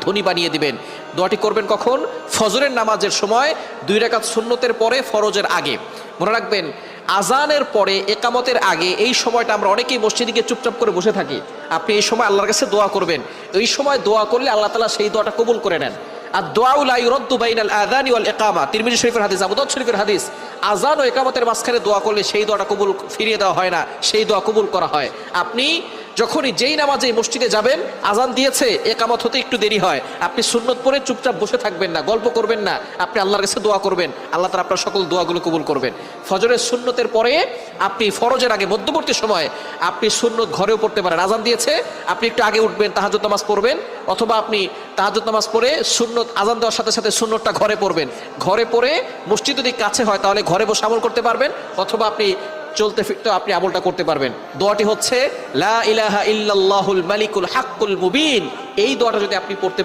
ধনী বানিয়ে দিবেন। দোয়াটি করবেন কখন? ফজরের নামাজের সময় 2 রাকাত সুন্নতের পরে, ফরজের আগে। মনে রাখবেন, আজানের পরে, একামতের আগে এই সময়টা আমরা অনেকেই মসজিদে গিয়ে চুপচাপ করে বসে থাকি। আপনি এই সময় আল্লাহর কাছে দোয়া করবেন। এই সময় দোয়া করলে আল্লাহ তাআলা সেই দোয়াটা কবুল করে নেন। আর দোয়া লা ইউরাদ্দু বাইনাল আযানি ওয়াল ইকামা, তিরমিজি শরীফের হাদিস, আবু দাউদ শরীফের হাদিস। আজান ও ইকামতের মাঝখানে দোয়া করলে সেই দোয়াটা কবুল ফিরিয়ে দেওয়া হয় না, সেই দোয়া কবুল করা হয়। আপনি যখনই যেই নামাজে মসজিদে যাবেন, আজান দিয়েছে, একামত হতে একটু দেরি হয়, আপনি সুন্নত পড়ে চুপচাপ বসে থাকবেন না, গল্প করবেন না, আপনি আল্লাহর কাছে দোয়া করবেন। আল্লাহ তাআলা আপনার সকল দোয়াগুলো কবুল করবেন। ফজরের সুন্নতের পরে আপনি ফরজের আগে মধ্যবর্তী সময় আপনি সুন্নত ঘরেও পড়তে পারেন। আজান দিয়েছে, আপনি একটু আগে উঠবেন, তাহাজ্জুদ নামাজ পড়বেন, অথবা আপনি তাহাজ্জুদ নামাজ পড়ে সুন্নত আজান দেওয়ার সাথে সাথে সুন্নতটা ঘরে পড়বেন। ঘরে পড়ে মসজিদ যদি কাছে হয় তাহলে ঘরে বসে আমল করতে পারবেন, অথবা আপনি চলতে ফিরতে আপনি আমলটা করতে পারবেন। দোয়াটি হচ্ছে লা ইলাহা ইল্লাল্লাহুল মালিকুল হাক্কুল মুবিন। এই দোয়াটা যদি আপনি পড়তে